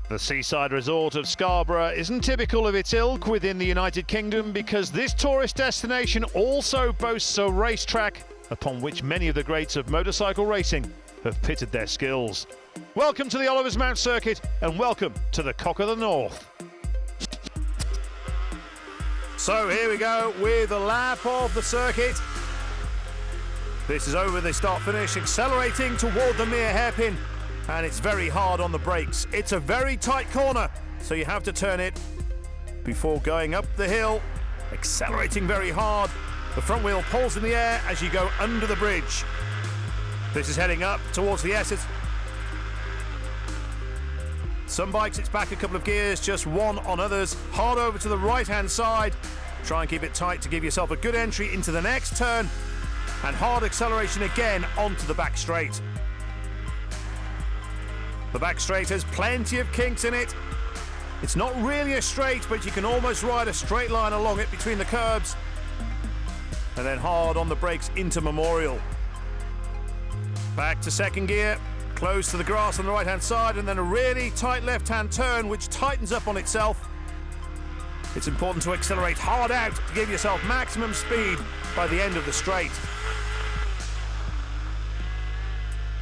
The seaside resort of Scarborough isn't typical of its ilk within the United Kingdom because this tourist destination also boasts a racetrack upon which many of the greats of motorcycle racing have pitted their skills. Welcome to the Olivers Mount Circuit and welcome to the Cock of the North. So here we go with a lap of the circuit. This is over the start finish, accelerating toward the mere hairpin. And it's very hard on the brakes. It's a very tight corner, so you have to turn it before going up the hill, accelerating very hard. The front wheel pulls in the air as you go under the bridge. This is heading up towards the Essex. Some bikes it's back a couple of gears, just one on others. Hard over to the right-hand side. Try and keep it tight to give yourself a good entry into the next turn. And hard acceleration again onto the back straight. The back straight has plenty of kinks in it. It's not really a straight, but you can almost ride a straight line along it between the curbs. And then hard on the brakes into Memorial. Back to second gear, close to the grass on the right-hand side, and then a really tight left-hand turn which tightens up on itself. It's important to accelerate hard out to give yourself maximum speed by the end of the straight.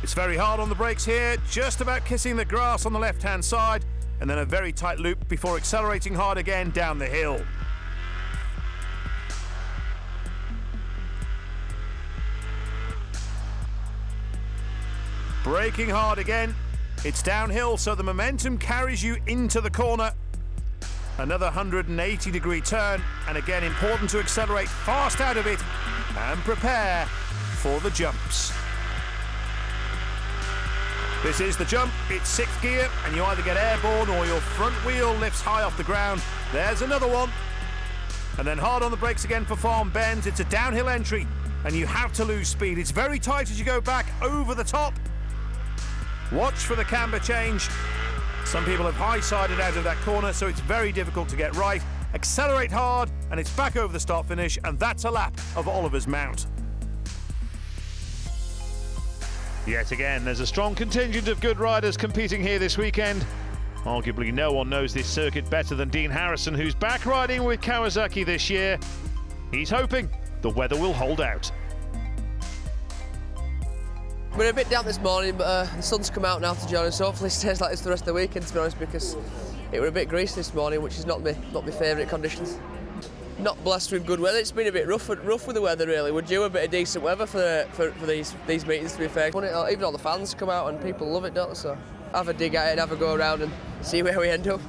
It's very hard on the brakes here, just about kissing the grass on the left-hand side, and then a very tight loop before accelerating hard again down the hill. Braking hard again. It's downhill, so the momentum carries you into the corner. Another 180-degree turn, and again important to accelerate fast out of it and prepare for the jumps. This is the jump, it's sixth gear, and you either get airborne or your front wheel lifts high off the ground. There's another one. And then hard on the brakes again for Farm Bends. It's a downhill entry, and you have to lose speed. It's very tight as you go back over the top. Watch for the camber change. Some people have high-sided out of that corner, so it's very difficult to get right. Accelerate hard, and it's back over the start finish, and that's a lap of Olivers Mount. Yet again, there's a strong contingent of good riders competing here this weekend. Arguably no one knows this circuit better than Dean Harrison, who's back riding with Kawasaki this year. He's hoping the weather will hold out. We're a bit damp this morning, but the sun's come out now to join us. Hopefully it stays like this the rest of the weekend, to be honest, because it were a bit greasy this morning, which is not my favourite conditions. Not blessed with good weather. It's been a bit rough with the weather, really. We're due a bit of decent weather for these meetings, to be fair. Even all the fans come out and people love it, don't they? So have a dig at it and have a go around and see where we end up.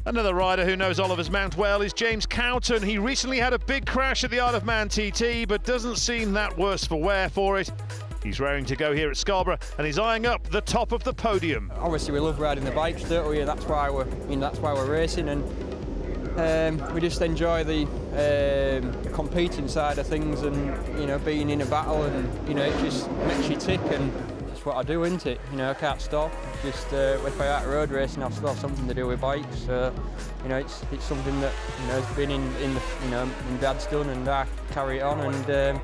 Another rider who knows Olivers Mount well is James Cowton. He recently had a big crash at the Isle of Man TT, but doesn't seem that worse for wear for it. He's raring to go here at Scarborough, and he's eyeing up the top of the podium. Obviously, we love riding the bikes, don't we? That's why we're racing, and we just enjoy the competing side of things, and being in a battle, and it just makes you tick, and it's what I do, isn't it? I can't stop. Just if I out road racing, I've still have something to do with bikes. It's something that has been in Dad's done, and I carry it on, and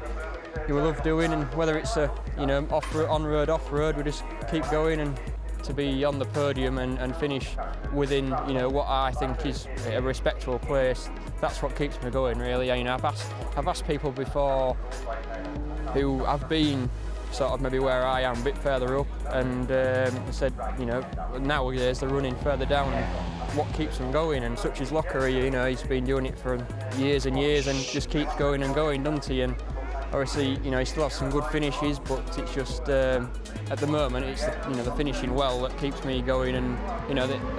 we love doing. And whether it's on road, off road, we just keep going, and to be on the podium and finish within what I think is a respectable place. That's what keeps me going, really. I've asked people before who have been sort of maybe where I am, a bit further up, and said, nowadays they're running further down, and what keeps them going, and such as Lockery, he's been doing it for years and years and just keeps going and going, doesn't he? And obviously, he still has some good finishes, but it's just, at the moment, it's the finishing well that keeps me going, and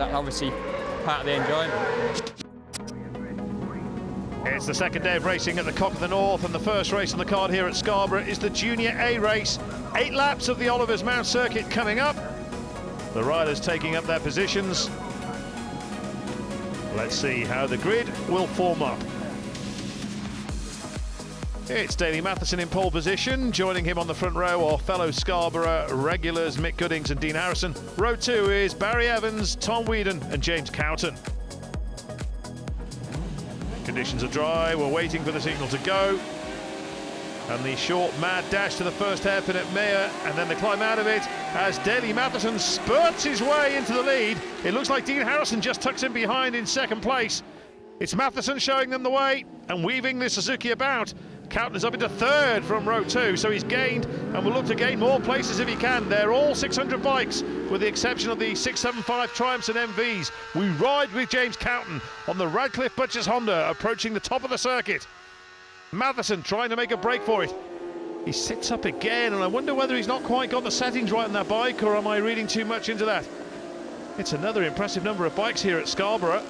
that obviously part of the enjoyment. It's the second day of racing at the Cock of the North, and the first race on the card here at Scarborough is the Junior A race. 8 laps of the Olivers Mount Circuit coming up. The riders taking up their positions. Let's see how the grid will form up. It's Daly Matheson in pole position. Joining him on the front row are fellow Scarborough regulars Mick Goodings and Dean Harrison. Row 2 is Barry Evans, Tom Whedon and James Cowton. Conditions are dry, we're waiting for the signal to go. And the short mad dash to the first hairpin at Mayer, and then the climb out of it as Daley Matheson spurts his way into the lead. It looks like Dean Harrison just tucks in behind in second place. It's Matheson showing them the way and weaving the Suzuki about. Cowton is up into third from row 2, so he's gained and will look to gain more places if he can. They're all 600 bikes, with the exception of the 675 Triumphs and MVs. We ride with James Cowton on the Radcliffe Butchers Honda, approaching the top of the circuit. Matheson trying to make a break for it. He sits up again, and I wonder whether he's not quite got the settings right on that bike, or am I reading too much into that? It's another impressive number of bikes here at Scarborough.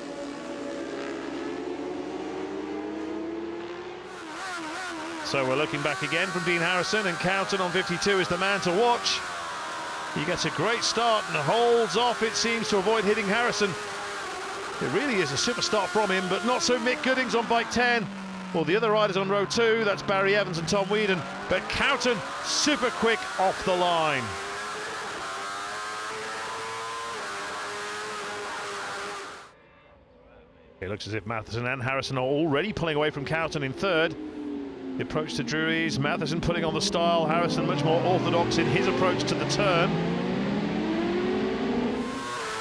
So we're looking back again from Dean Harrison, and Cowton on 52 is the man to watch. He gets a great start and holds off, it seems, to avoid hitting Harrison. It really is a super start from him, but not so Mick Goodings on bike 10. Well, the other riders on row 2, that's Barry Evans and Tom Whedon, but Cowton super quick off the line. It looks as if Matheson and Harrison are already pulling away from Cowton in third. The approach to Drury's, Matheson putting on the style, Harrison much more orthodox in his approach to the turn.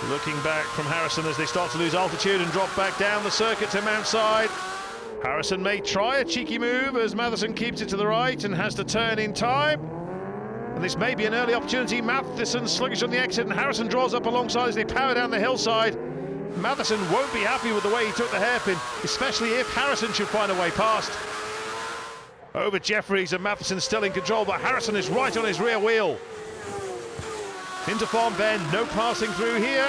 Looking back from Harrison as they start to lose altitude and drop back down the circuit to Mount Side. Harrison may try a cheeky move as Matheson keeps it to the right and has to turn in time. And this may be an early opportunity. Matheson sluggish on the exit, and Harrison draws up alongside as they power down the hillside. Matheson won't be happy with the way he took the hairpin, especially if Harrison should find a way past. Over Jeffries, and Matheson still in control, but Harrison is right on his rear wheel. Into Farm Bend, no passing through here.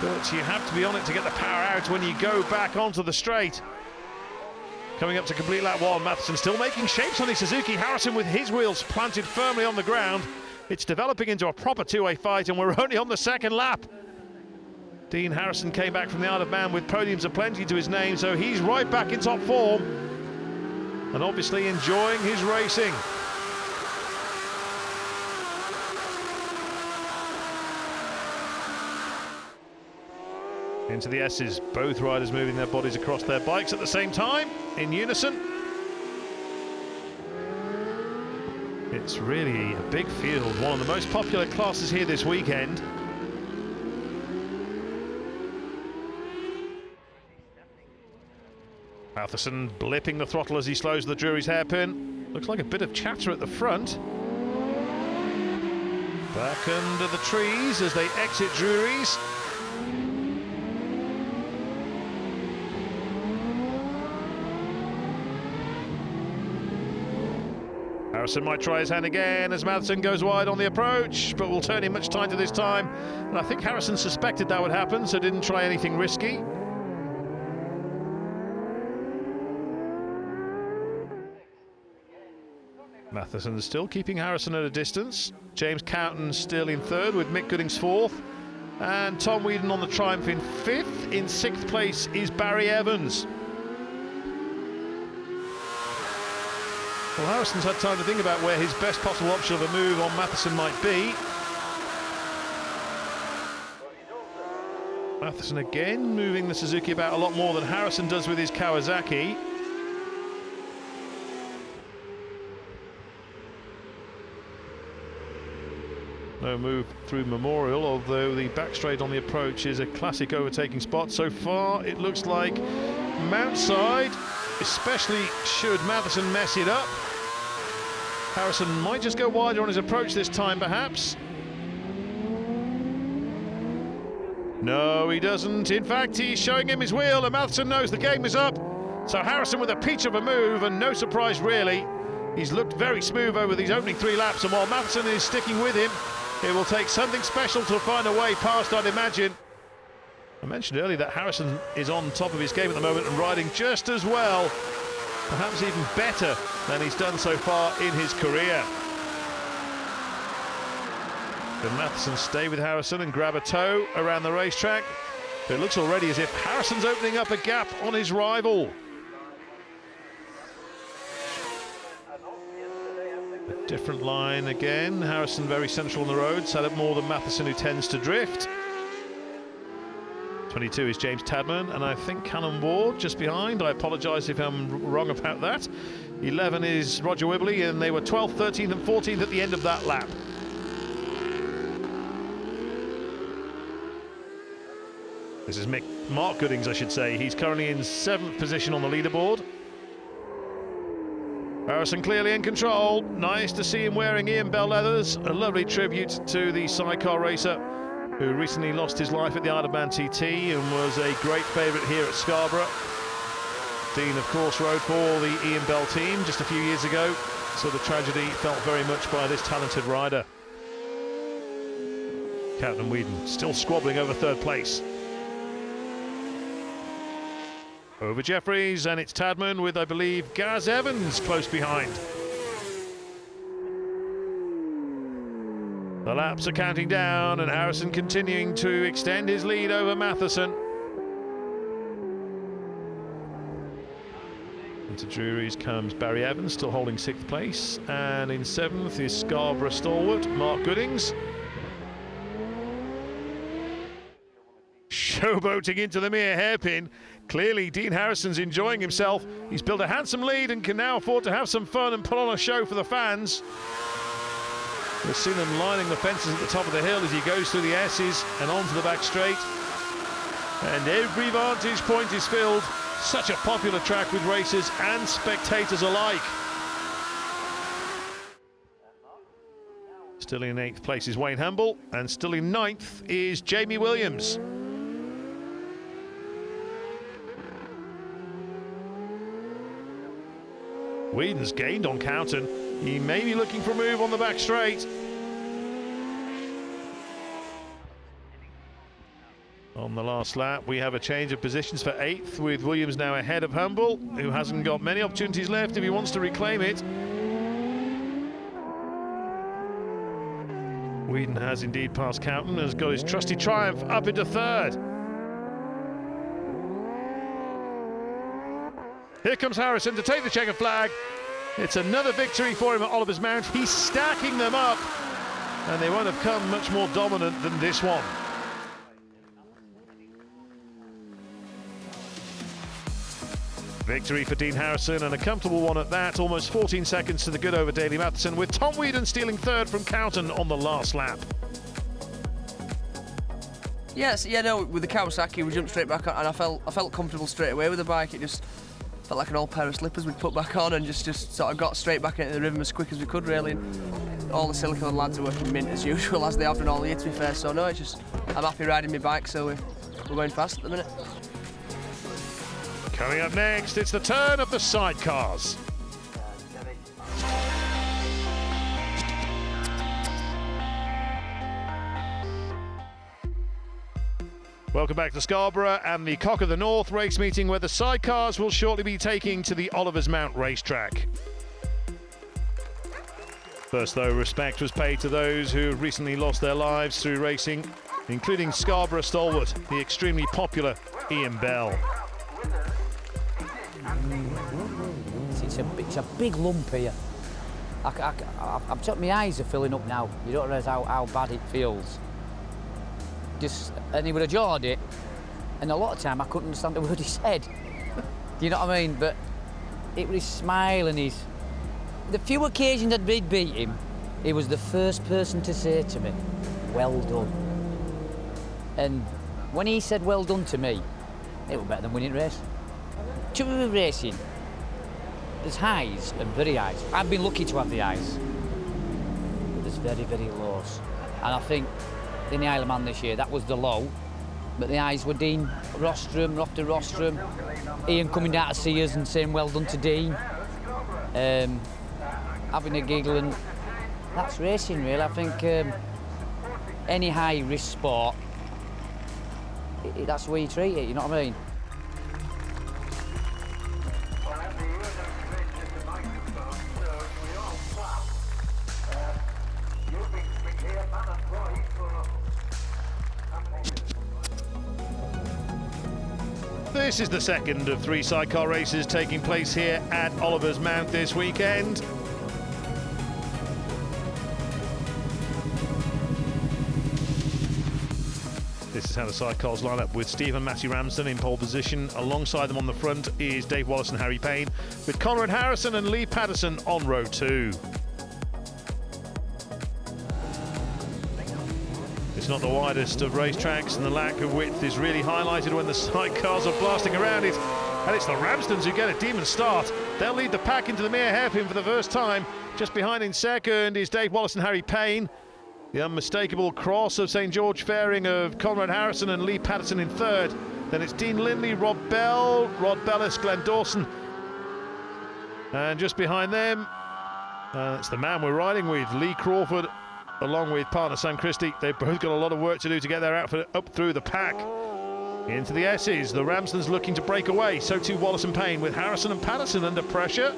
But you have to be on it to get the power out when you go back onto the straight. Coming up to complete lap 1, Matheson still making shapes on his Suzuki. Harrison with his wheels planted firmly on the ground. It's developing into a proper two-way fight, and we're only on the second lap. Dean Harrison came back from the Isle of Man with podiums aplenty to his name, so he's right back in top form. And obviously enjoying his racing. Into the S's, both riders moving their bodies across their bikes at the same time, in unison. It's really a big field, one of the most popular classes here this weekend. Matheson blipping the throttle as he slows the Drury's hairpin. Looks like a bit of chatter at the front. Back under the trees as they exit Drury's. Harrison might try his hand again as Matheson goes wide on the approach, but will turn in much tighter this time. And I think Harrison suspected that would happen, so didn't try anything risky. Matheson still keeping Harrison at a distance. James Cowton still in third with Mick Goodings fourth. And Tom Whedon on the Triumph in fifth. In sixth place is Barry Evans. Well, Harrison's had time to think about where his best possible option of a move on Matheson might be. Matheson again moving the Suzuki about a lot more than Harrison does with his Kawasaki. No move through Memorial, although the back straight on the approach is a classic overtaking spot. So far, it looks like Mount Side, especially should Matheson mess it up. Harrison might just go wider on his approach this time, perhaps. No, he doesn't. In fact, he's showing him his wheel, and Matheson knows the game is up. So Harrison with a peach of a move, and no surprise really. He's looked very smooth over these opening 3 laps, and while Matheson is sticking with him, it will take something special to find a way past, I'd imagine. I mentioned earlier that Harrison is on top of his game at the moment and riding just as well, perhaps even better than he's done so far in his career. Can Matheson stay with Harrison and grab a toe around the racetrack? But it looks already as if Harrison's opening up a gap on his rival. A different line again. Harrison very central on the road, set up more than Matheson, who tends to drift. 22 is James Tadman, and I think Callum Ward just behind. I apologise if I'm wrong about that. 11 is Roger Whibley, and they were 12th, 13th and 14th at the end of that lap. This is Mark Goodings, I should say. He's currently in 7th position on the leaderboard. Harrison clearly in control. Nice to see him wearing Ian Bell leathers. A lovely tribute to the sidecar racer who recently lost his life at the Isle of Man TT and was a great favourite here at Scarborough. Dean, of course, rode for the Ian Bell team just a few years ago, so the tragedy felt very much by this talented rider. Captain Whedon still squabbling over 3rd place. Over Jeffries, and it's Tadman with, I believe, Gaz Evans close behind. The laps are counting down, and Harrison continuing to extend his lead over Matheson. Into Drury's comes Barry Evans, still holding 6th place, and in 7th is Scarborough stalwart Mark Goodings. Showboating into the mere hairpin. Clearly, Dean Harrison's enjoying himself. He's built a handsome lead and can now afford to have some fun and put on a show for the fans. We've seen him lining the fences at the top of the hill as he goes through the S's and onto the back straight. And every vantage point is filled. Such a popular track with racers and spectators alike. Still in 8th place is Wayne Humble, and still in 9th is Jamie Williams. Whedon's gained on Cowton. He may be looking for a move on the back straight. On the last lap, we have a change of positions for 8th, with Williams now ahead of Humble, who hasn't got many opportunities left if he wants to reclaim it. Whedon has indeed passed Cowton and has got his trusty Triumph up into 3rd. Here comes Harrison to take the checkered flag. It's another victory for him at Oliver's Mount. He's stacking them up, and they won't have come much more dominant than this one. Victory for Dean Harrison, and a comfortable one at that. Almost 14 seconds to the good over Daley Matheson, with Tom Whedon stealing 3rd from Cowton on the last lap. Yes, yeah, no, with the Kawasaki, we jumped straight back on, and I felt comfortable straight away with the bike. It just felt like an old pair of slippers we'd put back on, and just sort of got straight back into the rhythm as quick as we could, really. And all the Silicon lads are working mint as usual, as they have done all year, to be fair. So no, it's just, I'm happy riding my bike, so we're going fast at the minute. Coming up next, it's the turn of the sidecars. Welcome back to Scarborough and the Cock of the North race meeting, where the sidecars will shortly be taking to the Oliver's Mount racetrack. First, though, respect was paid to those who have recently lost their lives through racing, including Scarborough stalwart, the extremely popular Ian Bell. It's a big lump here. My eyes are filling up now. You don't realise how bad it feels. And he would have jawed it, and a lot of time I couldn't understand the word he said. Do you know what I mean? But it was his smile and the few occasions I'd beat him, he was the first person to say to me, "Well done." And when he said "well done" to me, it was better than winning a race. Two racing, there's highs and very highs. I've been lucky to have the highs, but there's very, very lows. And I think in the Isle of Man this year, that was the low, but the highs were Dean Rostrom, after Rostrom, Ian coming down to see us and saying well done to Dean, having a giggle, and that's racing really. I think any high risk sport, that's the way you treat it, you know what I mean? This is the second of 3 sidecar races taking place here at Oliver's Mount this weekend. This is how the sidecars line up, with Steve and Matty Ramsden in pole position. Alongside them on the front is Dave Wallace and Harry Payne, with Conrad Harrison and Lee Patterson on row 2. It's not the widest of racetracks, and the lack of width is really highlighted when the sidecars are blasting around it. And it's the Ramsdens who get a demon start. They'll lead the pack into the Mere Hairpin for the first time. Just behind in second is Dave Wallace and Harry Payne. The unmistakable cross of St George fairing of Conrad Harrison and Lee Patterson in third. Then it's Dean Lindley, Rob Bell, Rod Bellis, Glenn Dawson. And just behind them, it's the man we're riding with, Lee Crawford, along with partner Sam Christie. They've both got a lot of work to do to get their outfit up through the pack. Into the S's, the Ramsdens looking to break away. So too Wallace and Payne, with Harrison and Patterson under pressure.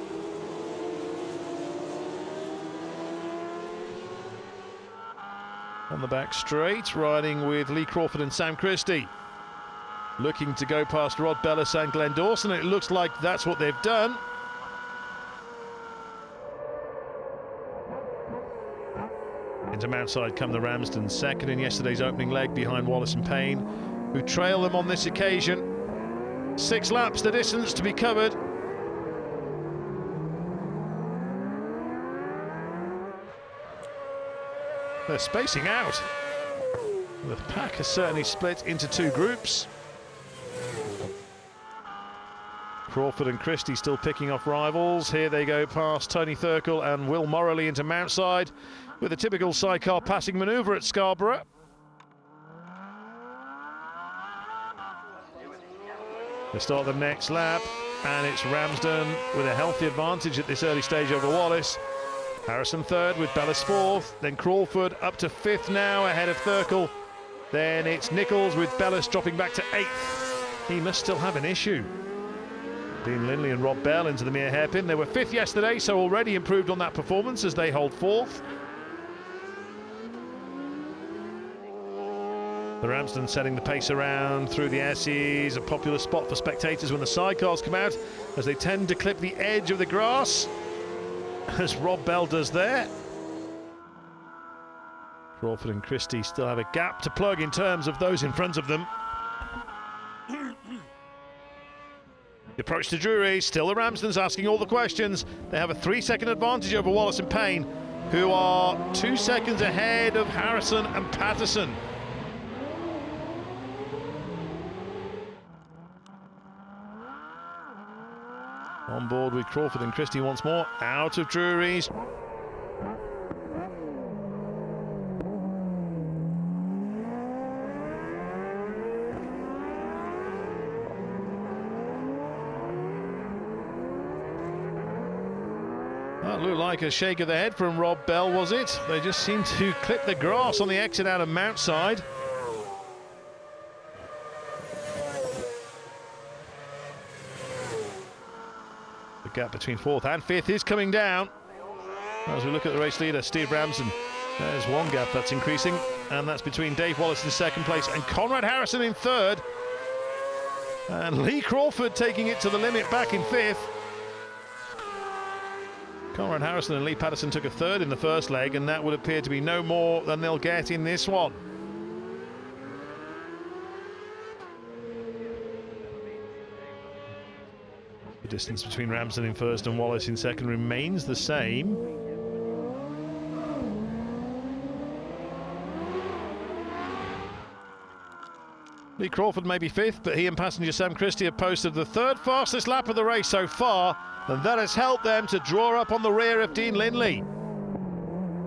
On the back straight, riding with Lee Crawford and Sam Christie. Looking to go past Rod Bellis and Glenn Dawson. It looks like that's what they've done. Into Mountside come the Ramsdens, second in yesterday's opening leg behind Wallace and Payne, who trail them on this occasion. 6 laps the distance to be covered. They're spacing out. The pack has certainly split into 2 groups. Crawford and Christie still picking off rivals. Here they go past Tony Thurkel and Will Morley into Mountside, with a typical sidecar passing manoeuvre at Scarborough. They start the next lap, and it's Ramsden with a healthy advantage at this early stage over Wallace. Harrison third with Bellis fourth, then Crawford up to 5th now ahead of Thurkel. Then it's Nichols with Bellis dropping back to 8th. He must still have an issue. Dean Lindley and Rob Bell into the Mere Hairpin. They were 5th yesterday, so already improved on that performance as they hold 4th. The Ramsden setting the pace around through the S's, a popular spot for spectators when the sidecars come out, as they tend to clip the edge of the grass, as Rob Bell does there. Crawford and Christie still have a gap to plug in terms of those in front of them. The approach to Drury, still the Ramsdens asking all the questions. They have a 3-second advantage over Wallace and Payne, who are 2 seconds ahead of Harrison and Patterson. On board with Crawford and Christie once more, out of Drury's. That looked like a shake of the head from Rob Bell, was it? They just seemed to clip the grass on the exit out of Mountside. The gap between 4th and 5th is coming down. As we look at the race leader, Steve Ramsden, there's one gap that's increasing, and that's between Dave Wallace in 2nd place and Conrad Harrison in 3rd. And Lee Crawford taking it to the limit back in 5th. Conrad Harrison and Lee Patterson took a 3rd in the first leg, and that would appear to be no more than they'll get in this one. The distance between Ramsden in 1st and Wallace in 2nd remains the same. Lee Crawford may be 5th, but he and passenger Sam Christie have posted the 3rd fastest lap of the race so far, and that has helped them to draw up on the rear of Dean Lindley.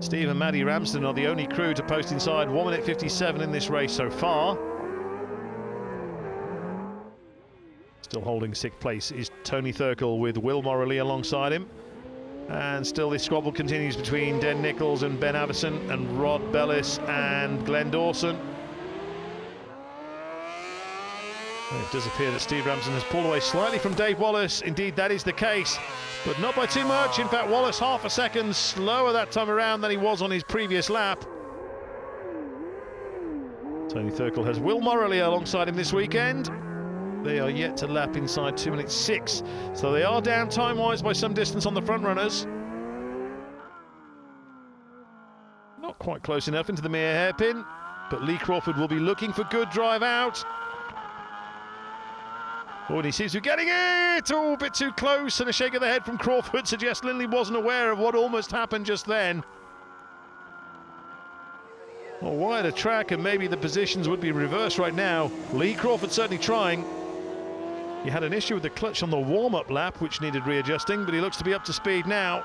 Steve and Matty Ramsden are the only crew to post inside 1 minute 57 in this race so far. Still holding 6th place is Tony Thurkel with Will Morley alongside him. And still this squabble continues between Den Nichols and Ben Avison, and Rod Bellis and Glenn Dawson. It does appear that Steve Ramsden has pulled away slightly from Dave Wallace. Indeed, that is the case, but not by too much. In fact, Wallace half a second slower that time around than he was on his previous lap. Tony Thurkel has Will Morley alongside him this weekend. They are yet to lap inside 2 minutes 6, so they are down time-wise by some distance on the front runners. Not quite close enough into the Mere Hairpin. but Lee Crawford will be looking for good drive out. Oh, and he seems to be getting it! Oh, a bit too close, and a shake of the head from Crawford suggests Lindley wasn't aware of what almost happened just then. Well, wider track, and maybe the positions would be reversed right now. Lee Crawford certainly trying. He had an issue with the clutch on the warm-up lap, which needed readjusting, but he looks to be up to speed now.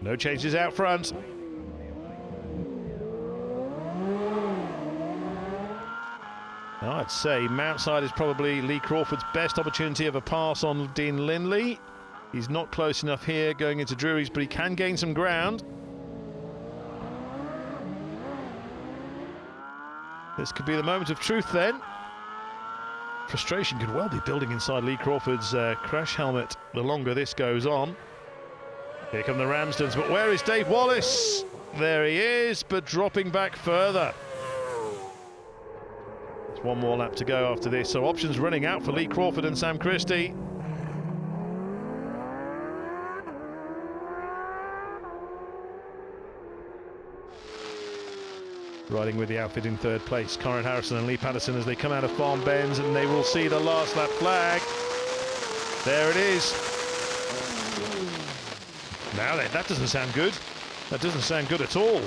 No changes out front. Now I'd say Mountside is probably Lee Crawford's best opportunity of a pass on Dean Lindley. He's not close enough here going into Drury's, but he can gain some ground. This could be the moment of truth then. Frustration could well be building inside Lee Crawford's crash helmet the longer this goes on. Here come the Ramsdens, but where is Dave Wallace? There he is, but dropping back further. There's one more lap to go after this, so options running out for Lee Crawford and Sam Christie. Riding with the outfit in third place, Conrad Harrison and Lee Patterson as they come out of Farm Bends, and they will see the last lap flag. There it is. Now that doesn't sound good. That doesn't sound good at all.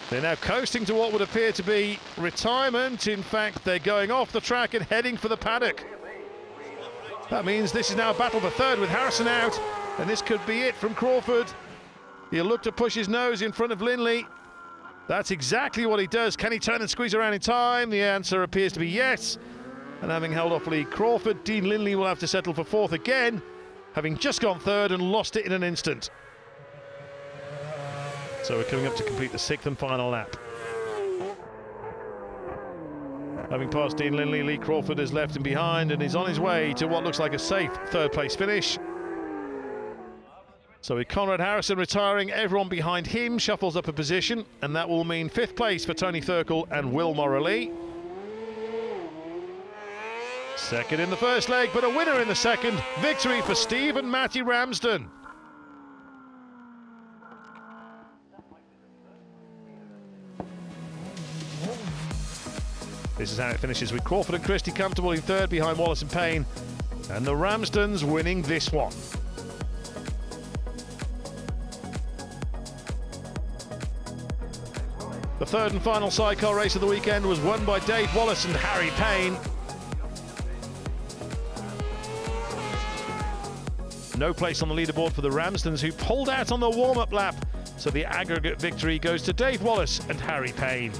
They're now coasting to what would appear to be retirement. In fact, they're going off the track and heading for the paddock. That means this is now a battle for third with Harrison out, and this could be it from Crawford. He'll look to push his nose in front of Lindley. That's exactly what he does. Can he turn and squeeze around in time? The answer appears to be yes. And having held off Lee Crawford, Dean Lindley will have to settle for fourth again, having just gone third and lost it in an instant. So we're coming up to complete the sixth and final lap. Having passed Dean Lindley, Lee Crawford has left him behind and is on his way to what looks like a safe third place finish. So with Conrad Harrison retiring, everyone behind him shuffles up a position, and that will mean fifth place for Tony Thurkel and Will Morley. Second in the first leg, but a winner in the second. Victory for Steve and Matty Ramsden. This is how it finishes, with Crawford and Christie comfortable in third behind Wallace and Payne, and the Ramsdens winning this one. The third and final sidecar race of the weekend was won by Dave Wallace and Harry Payne. No place on the leaderboard for the Ramsdens, who pulled out on the warm-up lap, so the aggregate victory goes to Dave Wallace and Harry Payne.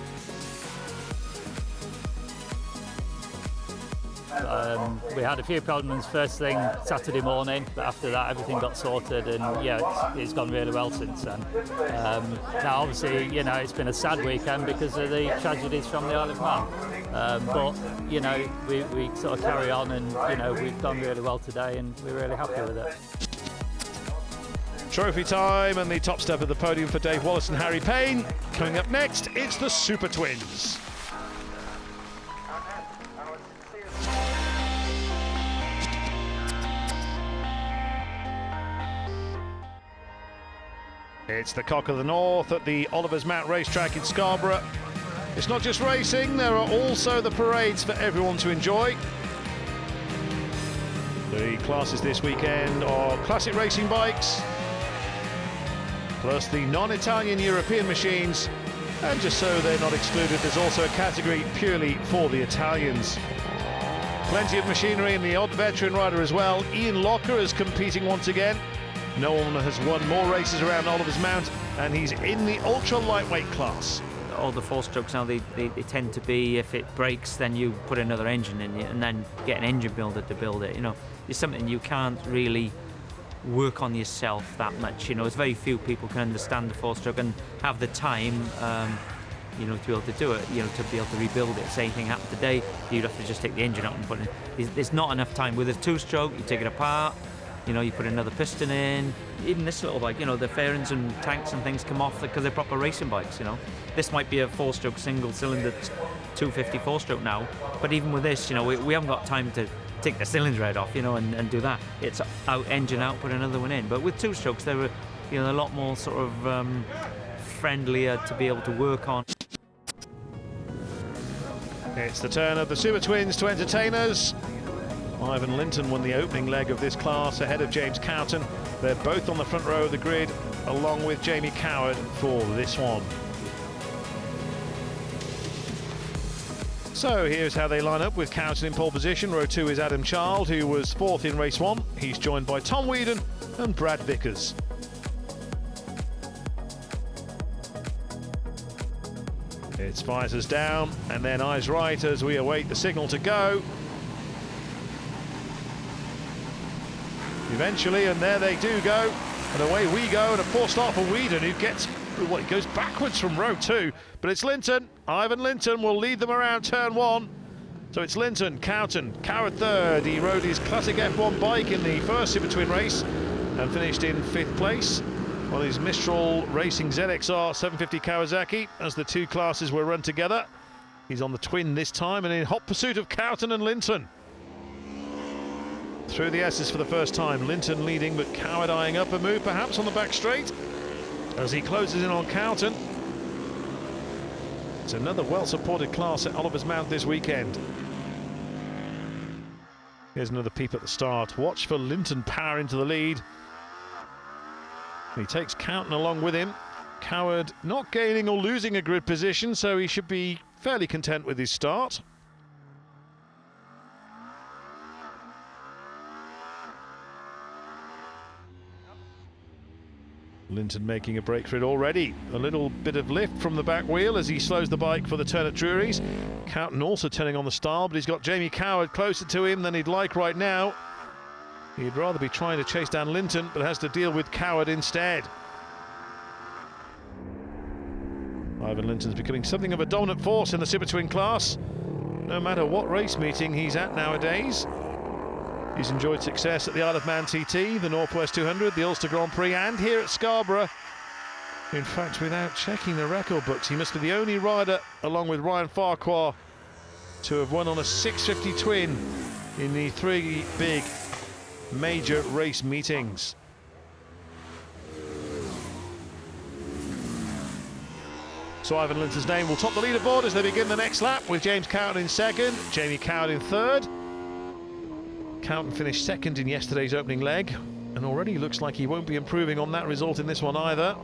We had a few problems first thing Saturday morning, but after that everything got sorted, and yeah, it's gone really well since then. Now obviously, you know, it's been a sad weekend because of the tragedies from the Isle of Man, but you know, we sort of carry on, and you know, we've done really well today and we're really happy with it. Trophy time and the top step of the podium for Dave Wallace and Harry Payne. Coming up next, it's the Super Twins. It's the Cock of the North at the Oliver's Mount racetrack in Scarborough. It's not just racing, there are also the parades for everyone to enjoy. The classes this weekend are classic racing bikes, plus the non-Italian European machines, and just so they're not excluded, there's also a category purely for the Italians. Plenty of machinery and the odd veteran rider as well. Ian Locker is competing once again. No one has won more races around Oliver's Mount, and he's in the ultra lightweight class. All the four-strokes now, they tend to be, if it breaks, then you put another engine in it and then get an engine builder to build it. You know, it's something you can't really work on yourself that much. You know, there's very few people can understand the four-stroke and have the time, you know, to be able to do it, you know, to be able to rebuild it. Same thing happened today, you'd have to just take the engine out and put it in. There's not enough time. With a two-stroke, you take it apart, you know, you put another piston in. Even this little bike, you know, the fairings and tanks and things come off because they're proper racing bikes, you know. This might be a four-stroke single-cylinder 250 four-stroke now, but even with this, you know, we haven't got time to take the cylinder head off, and do that. It's out, engine out, put another one in. But with two strokes, they were, a lot more sort of friendlier to be able to work on. It's the turn of the Super Twins to entertain us. Ivan Linton won the opening leg of this class ahead of James Cowton. They're both on the front row of the grid, along with Jamie Coward for this one. So here's how they line up with Cowton in pole position. Row 2 is Adam Child, who was 4th in race 1. He's joined by Tom Whedon and Brad Vickers. It's visors down and then eyes right as we await the signal to go. Eventually, and there they do go, and away we go, and a poor start for Whedon, who gets, well, he goes backwards from row 2, but it's Linton. Ivan Linton will lead them around turn 1. So it's Linton, Cowton, Coward third. He rode his classic F1 bike in the first Super Twin race and finished in 5th place on his Mistral Racing ZXR 750 Kawasaki as the two classes were run together. He's on the twin this time and in hot pursuit of Cowton and Linton. Through the S's for the first time, Linton leading, but Coward eyeing up a move perhaps on the back straight as he closes in on Cowton. It's another well-supported class at Oliver's Mount this weekend. Here's another peep at the start. Watch for Linton power into the lead. He takes Cowton along with him. Coward not gaining or losing a grid position, so he should be fairly content with his start. Linton making a break for it already. A little bit of lift from the back wheel as he slows the bike for the turn at Drury's. Cowton also turning on the style, but he's got Jamie Coward closer to him than he'd like right now. He'd rather be trying to chase down Linton, but has to deal with Coward instead. Ivan Linton's becoming something of a dominant force in the Super Twin class, no matter what race meeting he's at nowadays. He's enjoyed success at the Isle of Man TT, the Northwest 200, the Ulster Grand Prix, and here at Scarborough. In fact, without checking the record books, he must be the only rider, along with Ryan Farquhar, to have won on a 650 twin in the 3 big major race meetings. So Ivan Linton's name will top the leaderboard as they begin the next lap, with James Cowton in 2nd, Jamie Coward in 3rd. Cowton finished 2nd in yesterday's opening leg, and already looks like he won't be improving on that result in this one either.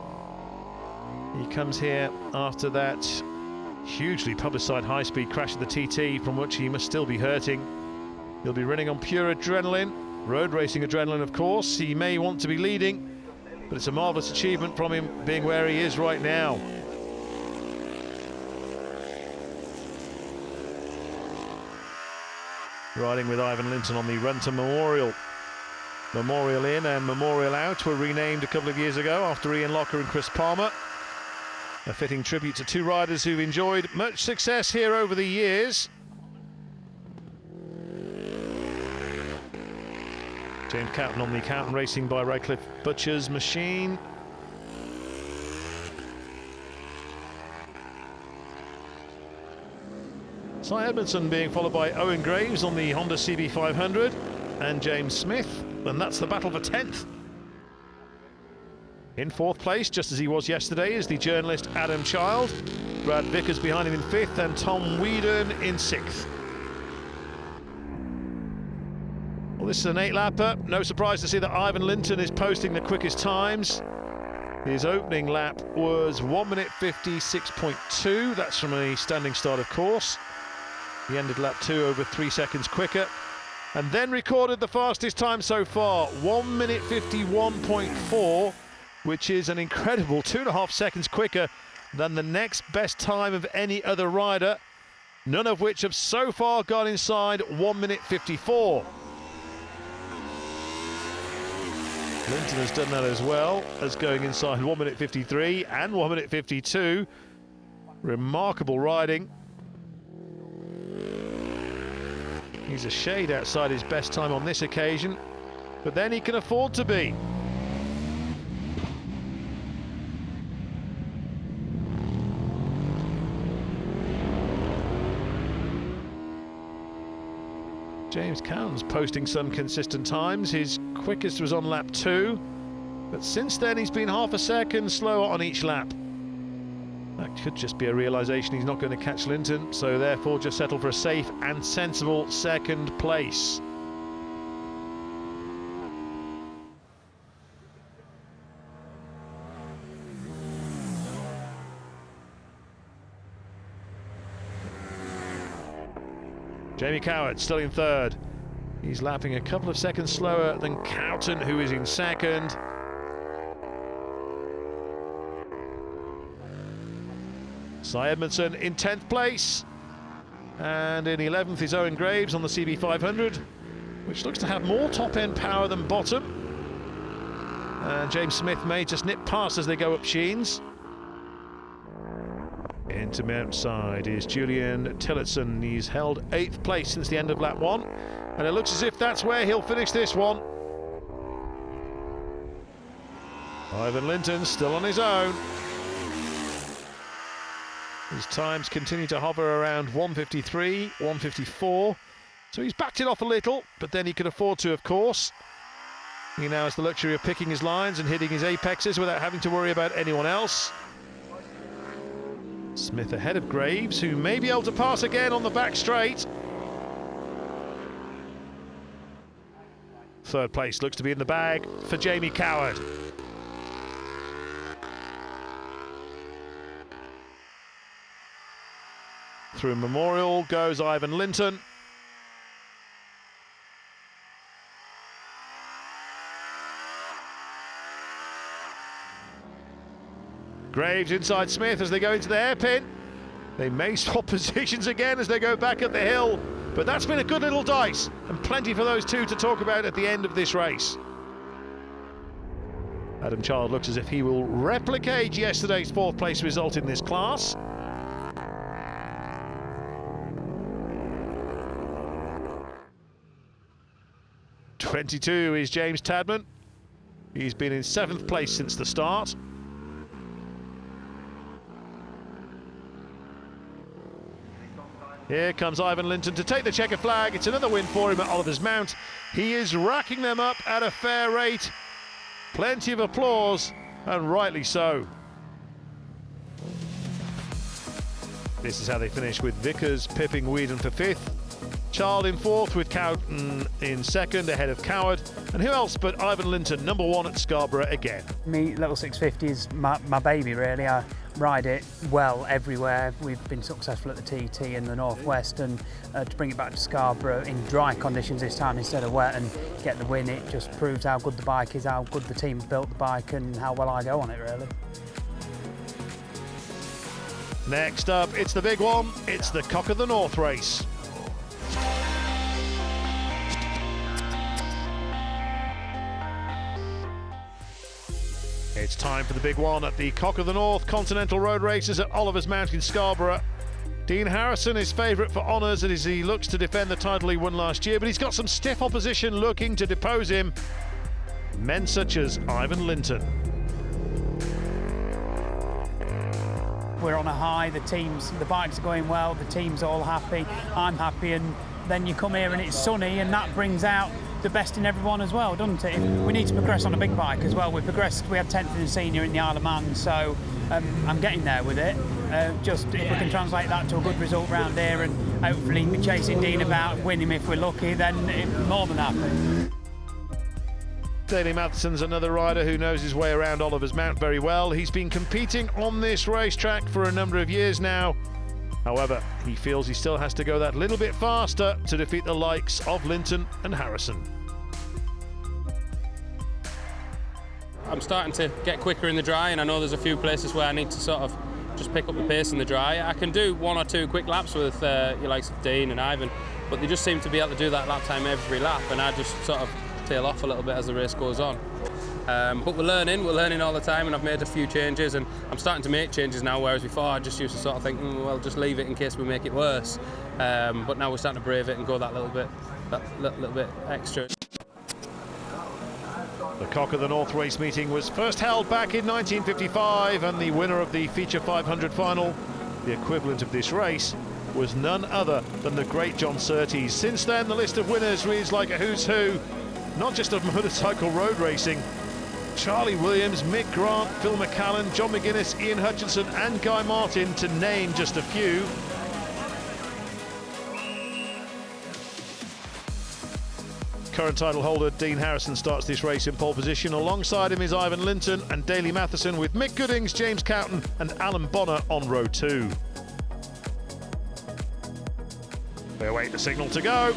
He comes here after that hugely publicised high-speed crash at the TT, from which he must still be hurting. He'll be running on pure adrenaline, road racing adrenaline of course. He may want to be leading, but it's a marvellous achievement from him being where he is right now. Riding with Ivan Linton on the Run to Memorial. Memorial In and Memorial Out were renamed a couple of years ago after Ian Locker and Chris Palmer. A fitting tribute to two riders who've enjoyed much success here over the years. James Cowton on the Cowton Racing by Radcliffe Butcher's machine. Cy Edmondson being followed by Owen Graves on the Honda CB500 and James Smith, and that's the battle for 10th. In 4th place, just as he was yesterday, is the journalist Adam Child. Brad Vickers behind him in 5th and Tom Whedon in 6th. Well, this is an 8-lapper. No surprise to see that Ivan Linton is posting the quickest times. His opening lap was 1 minute 56.2. That's from a standing start, of course. He ended lap 2 over 3 seconds quicker, and then recorded the fastest time so far, 1 minute 51.4, which is an incredible 2.5 seconds quicker than the next best time of any other rider, none of which have so far gone inside 1 minute 54. Linton has done that as well as going inside 1 minute 53 and 1 minute 52. Remarkable riding. He's a shade outside his best time on this occasion, but then he can afford to be. James Cowan's posting some consistent times. His quickest was on lap 2, but since then he's been half a second slower on each lap. That could just be a realisation he's not going to catch Linton, so therefore just settle for a safe and sensible second place. Jamie Coward still in third. He's lapping a couple of seconds slower than Cowton, who is in second. Cy Edmondson in 10th place. And in 11th is Owen Graves on the CB500, which looks to have more top-end power than bottom. And James Smith may just nip past as they go up Sheens. Into Mountside is Julian Tillotson. He's held 8th place since the end of lap 1, and it looks as if that's where he'll finish this one. Ivan Linton still on his own. His times continue to hover around 1:53, 1:54, so he's backed it off a little, but then he can afford to, of course. He now has the luxury of picking his lines and hitting his apexes without having to worry about anyone else. Smith ahead of Graves, who may be able to pass again on the back straight. Third place looks to be in the bag for Jamie Coward. Through Memorial goes Ivan Linton. Graves inside Smith as they go into the hairpin. They may swap positions again as they go back up the hill, but that's been a good little dice and plenty for those two to talk about at the end of this race. Adam Child looks as if he will replicate yesterday's 4th place result in this class. '22 is James Tadman. He's been in 7th place since the start. Here comes Ivan Linton to take the checker flag. It's another win for him at Oliver's Mount. He is racking them up at a fair rate. Plenty of applause, and rightly so. This is how they finish, with Vickers pipping Whedon for 5th. Child in 4th, with Cowton in 2nd ahead of Coward. And who else but Ivan Linton, number 1 at Scarborough again. Me, Little 650 is my baby, really. I ride it well everywhere. We've been successful at the TT in the Northwest, and to bring it back to Scarborough in dry conditions this time instead of wet and get the win, it just proves how good the bike is, how good the team built the bike, and how well I go on it, really. Next up, it's the big one. It's the Cock of the North race. It's time for the big one at the Cock of the North Continental Road Races at Oliver's Mount in Scarborough. Dean Harrison is favourite for honours as he looks to defend the title he won last year, but he's got some stiff opposition looking to depose him. Men such as Ivan Linton. We're on a high, the bikes are going well, the team's all happy, I'm happy, and then you come here and it's sunny, and that brings out the best in everyone as well, doesn't it? We need to progress on a big bike as well. We had 10th in the senior in the Isle of Man, so I'm getting there with it. Just if we can translate that to a good result round here and hopefully be chasing Dean about, win him if we're lucky, then more than happy. Daley Matheson's another rider who knows his way around Oliver's Mount very well. He's been competing on this racetrack for a number of years now. However, he feels he still has to go that little bit faster to defeat the likes of Linton and Harrison. I'm starting to get quicker in the dry, and I know there's a few places where I need to sort of just pick up the pace in the dry. I can do 1 or 2 quick laps with your likes of Dean and Ivan, but they just seem to be able to do that lap time every lap, and I just sort of tail off a little bit as the race goes on. But we're learning all the time, and I've made a few changes, and I'm starting to make changes now, whereas before I just used to sort of think, well, just leave it in case we make it worse. But now we're starting to brave it and go that little bit extra. The Cock of the North race meeting was first held back in 1955, and the winner of the Feature 500 final, the equivalent of this race, was none other than the great John Surtees. Since then, the list of winners reads like a who's who, not just of motorcycle road racing. Charlie Williams, Mick Grant, Phil McCallan, John McGuinness, Ian Hutchinson and Guy Martin, to name just a few. Current title holder Dean Harrison starts this race in pole position. Alongside him is Ivan Linton and Daley Matheson, with Mick Goodings, James Cowton and Alan Bonner on row 2. They await the signal to go.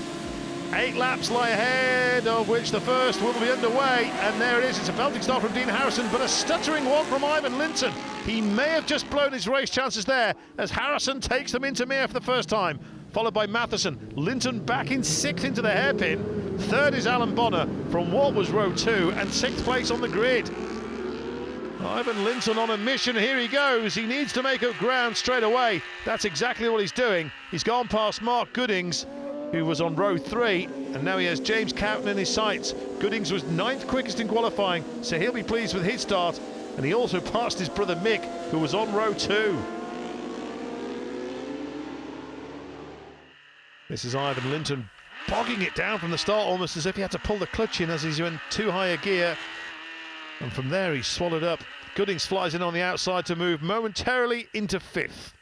8 laps lie ahead, of which the first will be underway, and there it is. It's a belting start from Dean Harrison, but a stuttering one from Ivan Linton. He may have just blown his race chances there, as Harrison takes them into Mere for the first time, followed by Matheson. Linton back in 6th into the hairpin. 3rd is Alan Bonner from what was row 2, and 6th place on the grid. Ivan Linton on a mission, here he goes. He needs to make up ground straight away. That's exactly what he's doing. He's gone past Mark Goodings, who was on row 3, and now he has James Cowton in his sights. Goodings was 9th quickest in qualifying, so he'll be pleased with his start, and he also passed his brother Mick, who was on row 2. This is Ivan Linton bogging it down from the start, almost as if he had to pull the clutch in as he's in too high a gear. And from there he's swallowed up. Goodings flies in on the outside to move momentarily into 5th.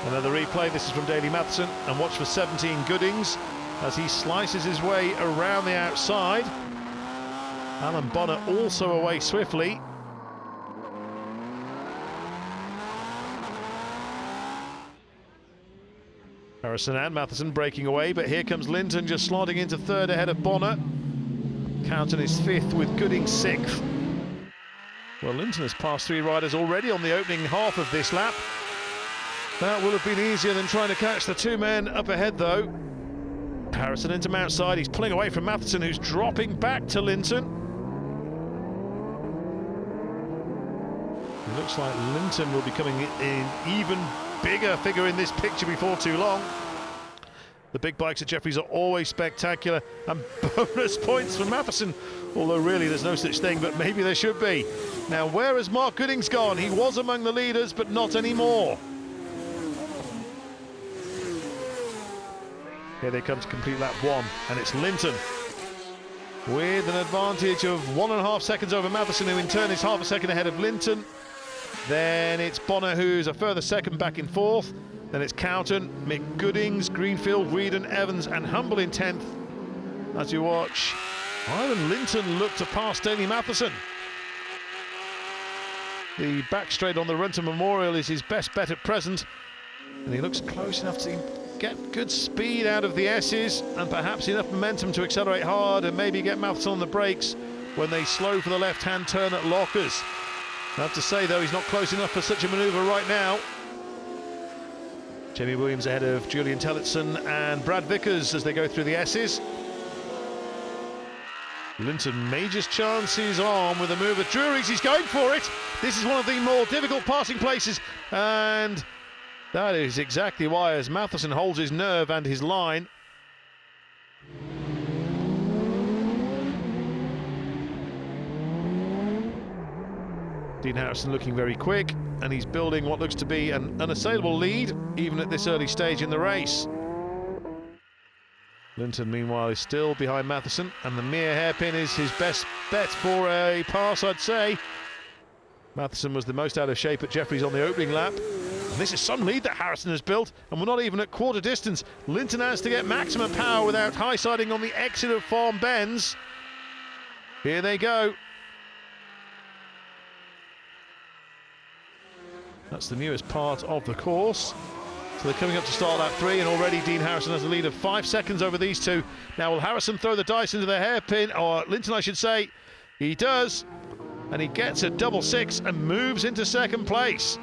Another replay, this is from Daley Matheson, and watch for 17 Goodings as he slices his way around the outside. Alan Bonner also away swiftly. Harrison and Matheson breaking away, but here comes Linton just sliding into 3rd ahead of Bonner. Cowton is 5th with Goodings 6th. Well, Linton has passed 3 riders already on the opening half of this lap. That would have been easier than trying to catch the 2 men up ahead, though. Harrison into Mount Side. He's pulling away from Matheson, who's dropping back to Linton. It looks like Linton will be coming in even bigger figure in this picture before too long. The big bikes at Jeffries are always spectacular, and bonus points for Matheson, although really there's no such thing, but maybe there should be. Now, where has Mark Goodings gone? He was among the leaders, but not anymore. Here they come to complete lap 1, and it's Linton with an advantage of 1.5 seconds over Matheson, who in turn is half a second ahead of Linton. Then it's Bonner, who's a further second back in 4th. Then it's Cowton, Mick Goodings, Greenfield, Whedon, Evans and Humble in 10th. As you watch, Ivan Linton look to pass Daley Matheson. The back straight on the Runton Memorial is his best bet at present, and he looks close enough to get good speed out of the S's and perhaps enough momentum to accelerate hard and maybe get Matheson on the brakes when they slow for the left-hand turn at Lockers. I have to say, though, he's not close enough for such a manoeuvre right now. Jamie Williams ahead of Julian Tellitson and Brad Vickers as they go through the S's. Linton majors chances on with a move at Drury's. He's going for it. This is one of the more difficult passing places, and that is exactly why, as Matheson holds his nerve and his line. Dean Harrison looking very quick, and he's building what looks to be an unassailable lead, even at this early stage in the race. Linton, meanwhile, is still behind Matheson, and the Mere hairpin is his best bet for a pass, I'd say. Matheson was the most out of shape at Jeffries on the opening lap. And this is some lead that Harrison has built, and we're not even at quarter distance. Linton has to get maximum power without high-siding on the exit of Farm Bends. Here they go. That's the newest part of the course. So they're coming up to start lap 3, and already Dean Harrison has a lead of 5 seconds over these two. Now, will Harrison throw the dice into the hairpin? Or Linton, I should say. He does. And he gets a double 6 and moves into 2nd place.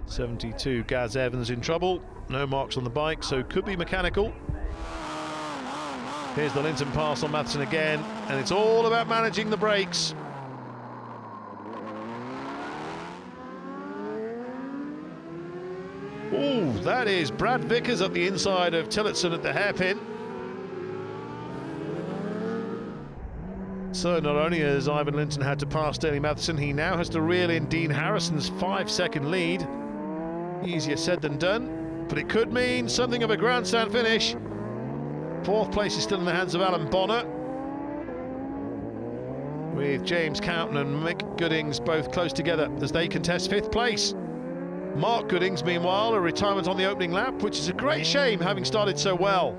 72, Gaz Evans in trouble. No marks on the bike, so could be mechanical. Here's the Linton pass on Matheson again, and it's all about managing the brakes. Ooh, that is Brad Vickers up the inside of Tillotson at the hairpin. So not only has Ivan Linton had to pass Daley Matheson, he now has to reel in Dean Harrison's 5-second lead. Easier said than done, but it could mean something of a grandstand finish. 4th place is still in the hands of Alan Bonner, with James Coughton and Mick Goodings both close together as they contest 5th place. Mark Goodings, meanwhile, a retirement on the opening lap, which is a great shame, having started so well.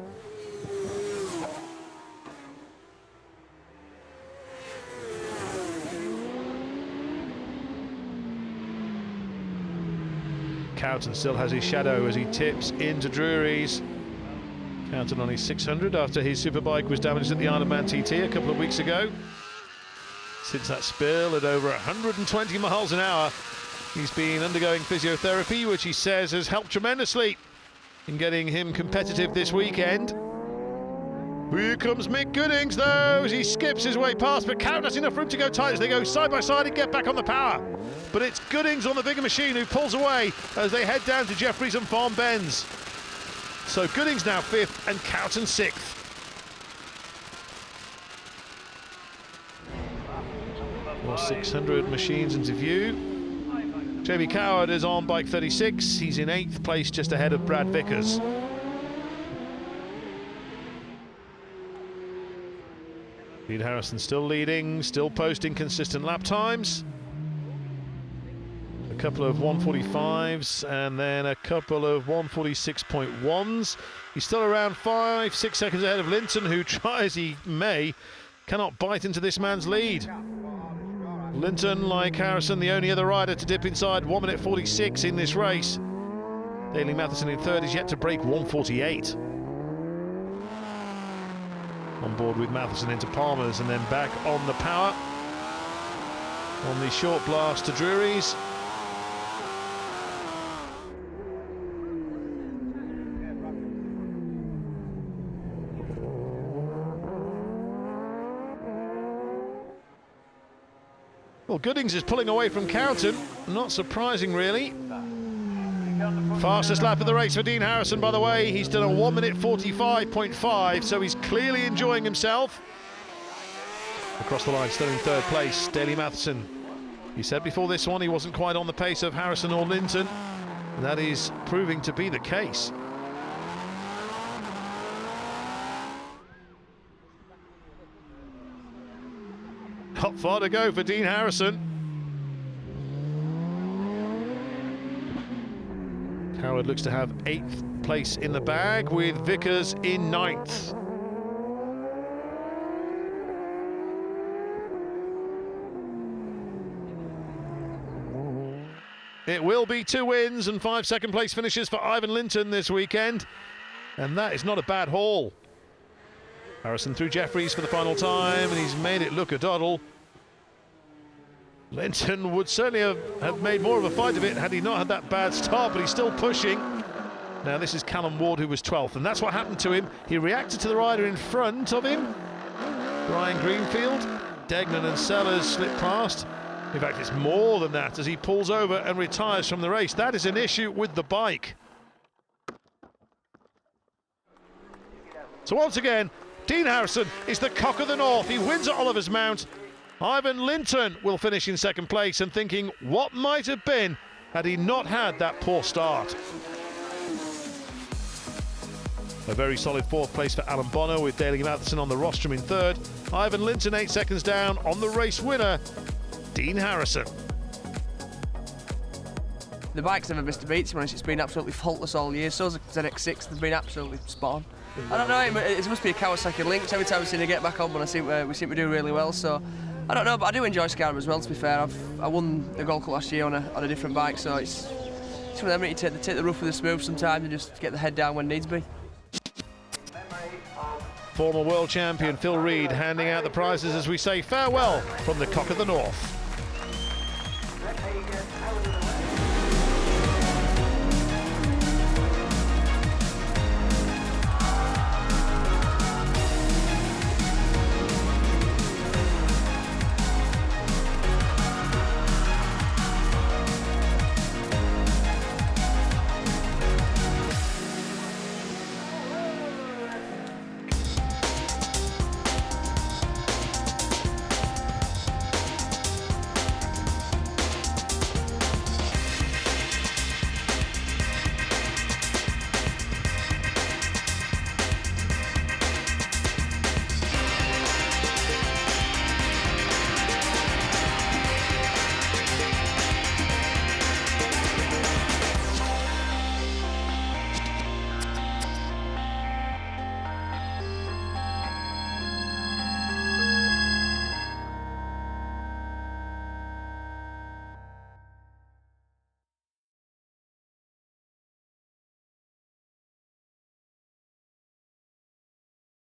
Coughton still has his shadow as he tips into Drury's. Coughton on his 600 after his superbike was damaged at the Isle of Man TT a couple of weeks ago. Since that spill at over 120 miles an hour, he's been undergoing physiotherapy, which he says has helped tremendously in getting him competitive this weekend. Here comes Mick Goodings, though, as he skips his way past, but Coughton has enough room to go tight as they go side by side and get back on the power. But it's Goodings on the bigger machine who pulls away as they head down to Jeffries and Farm Bends. So Goodings now 5th and Coughton 6th. Well, 600 machines into view. Jamie Coward is on bike 36. He's in 8th place, just ahead of Brad Vickers. Dean Harrison still leading, still posting consistent lap times. A couple of 145s and then a couple of 146.1s. He's still around 5-6 seconds ahead of Linton, who, try as he may, cannot bite into this man's lead. Linton, like Harrison, the only other rider to dip inside 1 minute 46 in this race. Daley Matheson in 3rd is yet to break 148. On board with Matheson into Palmer's and then back on the power. On the short blast to Drury's. Well, Goodings is pulling away from Coughton. Not surprising, really. Fastest lap of the race for Dean Harrison, by the way. He's done a 1 minute 45.5, so he's clearly enjoying himself. Across the line, still in 3rd place, Daley Matheson. He said before this one he wasn't quite on the pace of Harrison or Linton, and that is proving to be the case. Not far to go for Dean Harrison. Howard looks to have 8th place in the bag, with Vickers in 9th. It will be 2 wins and 5 second place finishes for Ivan Linton this weekend, and that is not a bad haul. Harrison through Jeffries for the final time, and he's made it look a doddle. Linton would certainly have made more of a fight of it had he not had that bad start, but he's still pushing. Now this is Callum Ward, who was 12th, and that's what happened to him. He reacted to the rider in front of him, Ryan Greenfield. Degnan and Sellers slipped past. In fact, it's more than that as he pulls over and retires from the race. That is an issue with the bike. So once again, Dean Harrison is the cock of the north. He wins at Oliver's Mount. Ivan Linton will finish in 2nd place and thinking what might have been had he not had that poor start. A very solid 4th place for Alan Bonner, with Daley Matheson on the rostrum in 3rd. Ivan Linton 8 seconds down on the race winner, Dean Harrison. The bike's never missed a beat, to be honest. It's been absolutely faultless all year. So's the ZX6, they've been absolutely spot on. I don't know, it must be a Kawasaki Lynx. Every time we seem to get back on, but we seem to do really well. So I don't know, but I do enjoy Scarra as well. To be fair, I won the Gold Cup last year on a different bike, so it's one of them. You take the rough with the smooth sometimes and just get the head down when needs be. Former world champion Phil Reed handing out the prizes as we say farewell from the Cock of the North.